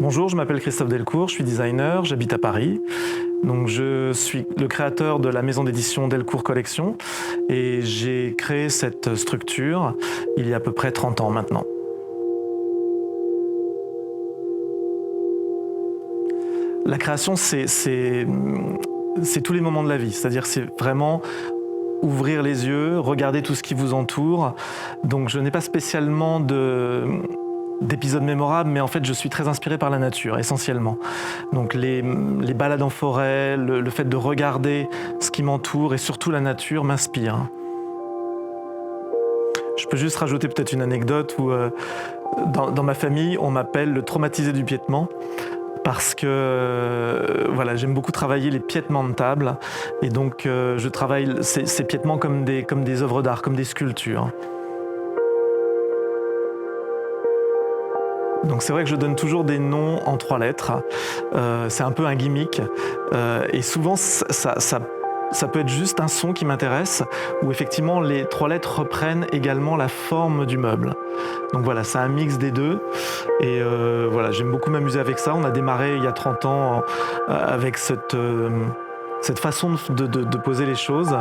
Bonjour, je m'appelle Christophe Delcourt, je suis designer, j'habite à Paris. Donc, je suis le créateur de la maison d'édition Delcourt Collection et j'ai créé cette structure il y a à peu près 30 ans maintenant. La création, c'est tous les moments de la vie, c'est-à-dire c'est vraiment ouvrir les yeux, regarder tout ce qui vous entoure. Donc je n'ai pas spécialement d'épisodes mémorables, mais en fait je suis très inspiré par la nature, essentiellement. Donc les balades en forêt, le fait de regarder ce qui m'entoure et surtout la nature m'inspire. Je peux juste rajouter peut-être une anecdote où dans ma famille, on m'appelle le traumatisé du piétement. Parce que voilà, j'aime beaucoup travailler les piétements de table et donc je travaille ces piétements comme des œuvres d'art, comme des sculptures. Donc c'est vrai que je donne toujours des noms en 3 lettres, c'est un peu un gimmick et souvent ça peut être juste un son qui m'intéresse où effectivement les 3 lettres reprennent également la forme du meuble. Donc voilà, c'est un mix des deux et voilà, j'aime beaucoup m'amuser avec ça. On a démarré il y a 30 ans avec cette façon de poser les choses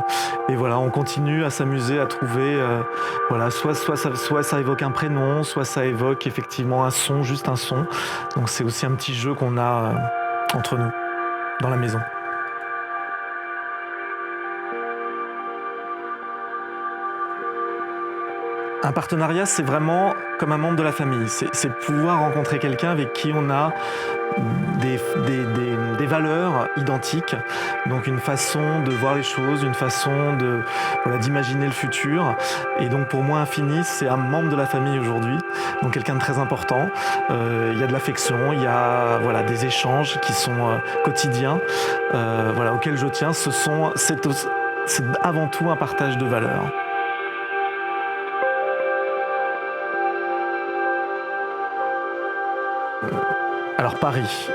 et voilà, on continue à s'amuser, à trouver voilà, soit ça évoque un prénom, soit ça évoque effectivement un son, juste un son. Donc c'est aussi un petit jeu qu'on a entre nous dans la maison. Un partenariat, c'est vraiment comme un membre de la famille. C'est pouvoir rencontrer quelqu'un avec qui on a des valeurs identiques, donc une façon de voir les choses, une façon d'imaginer le futur. Et donc pour moi, Infini, c'est un membre de la famille aujourd'hui, donc quelqu'un de très important. Il y a de l'affection, il y a des échanges qui sont quotidiens, auxquels je tiens. C'est avant tout un partage de valeurs. Alors Paris.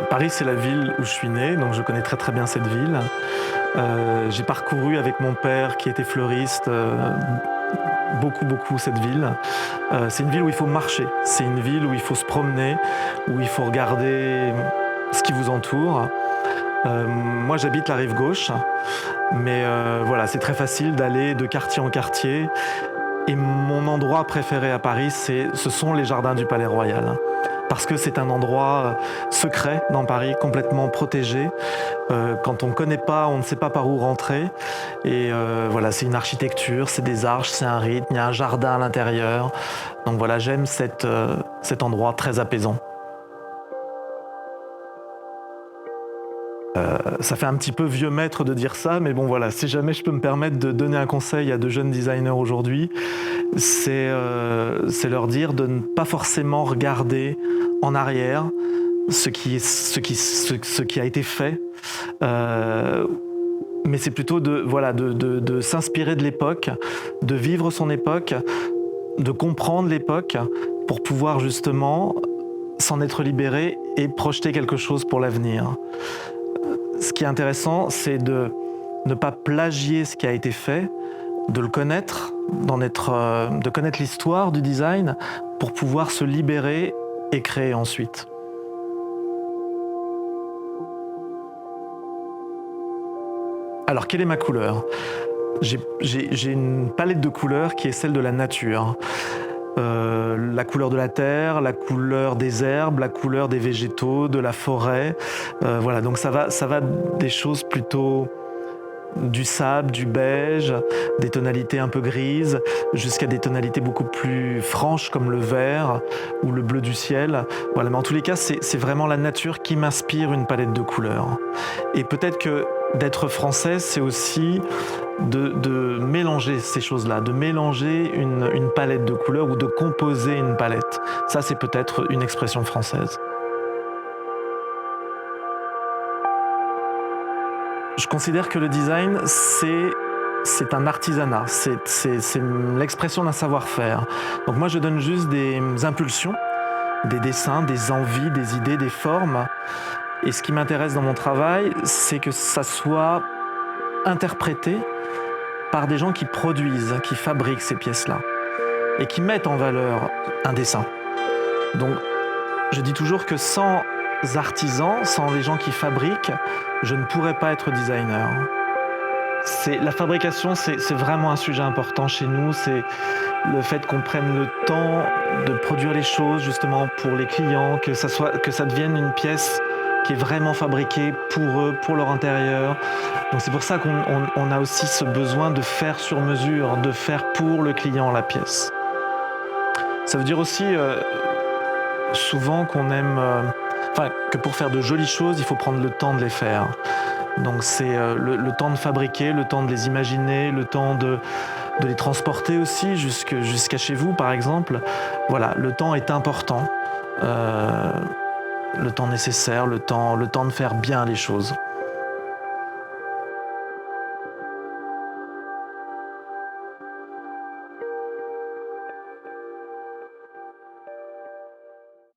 Paris, c'est la ville où je suis né, donc je connais très très bien cette ville. J'ai parcouru avec mon père, qui était fleuriste, beaucoup cette ville. C'est une ville où il faut marcher, c'est une ville où il faut se promener, où il faut regarder ce qui vous entoure. Moi, j'habite la rive gauche, mais c'est très facile d'aller de quartier en quartier. Et mon endroit préféré à Paris, ce sont les jardins du Palais Royal. Parce que c'est un endroit secret dans Paris, complètement protégé. Quand on ne connaît pas, on ne sait pas par où rentrer. Et c'est une architecture, c'est des arches, c'est un rythme, il y a un jardin à l'intérieur. Donc voilà, j'aime cet endroit très apaisant. Ça fait un petit peu vieux maître de dire ça, mais bon voilà, si jamais je peux me permettre de donner un conseil à de jeunes designers aujourd'hui, c'est leur dire de ne pas forcément regarder en arrière ce qui a été fait, mais c'est plutôt de s'inspirer de l'époque, de vivre son époque, de comprendre l'époque pour pouvoir justement s'en être libéré et projeter quelque chose pour l'avenir. Ce qui est intéressant, c'est de ne pas plagier ce qui a été fait, de le connaître, de connaître l'histoire du design pour pouvoir se libérer et créer ensuite. Alors, quelle est ma couleur ? J'ai une palette de couleurs qui est celle de la nature. La couleur de la terre, la couleur des herbes, la couleur des végétaux, de la forêt. Donc ça va des choses plutôt du sable, du beige, des tonalités un peu grises, jusqu'à des tonalités beaucoup plus franches comme le vert ou le bleu du ciel. Voilà, mais en tous les cas, c'est vraiment la nature qui m'inspire une palette de couleurs. Et peut-être que d'être français, c'est aussi de mélanger ces choses-là, de mélanger une palette de couleurs ou de composer une palette. Ça, c'est peut-être une expression française. Je considère que le design, c'est un artisanat, c'est l'expression d'un savoir-faire. Donc moi, je donne juste des impulsions, des dessins, des envies, des idées, des formes. Et ce qui m'intéresse dans mon travail, c'est que ça soit interprété par des gens qui produisent, qui fabriquent ces pièces-là et qui mettent en valeur un dessin. Donc Je dis toujours que sans artisans, sans les gens qui fabriquent, je ne pourrais pas être designer. La fabrication, c'est vraiment un sujet important chez nous. C'est le fait qu'on prenne le temps de produire les choses justement pour les clients, que ça devienne une pièce qui est vraiment fabriquée pour eux, pour leur intérieur. Donc c'est pour ça qu'on a aussi ce besoin de faire sur mesure, de faire pour le client la pièce. Ça veut dire aussi souvent qu'on aime, que pour faire de jolies choses, il faut prendre le temps de les faire. Donc c'est le temps de fabriquer, le temps de les imaginer, le temps de les transporter aussi jusqu'à chez vous par exemple. Voilà, le temps est important, le temps nécessaire, le temps de faire bien les choses.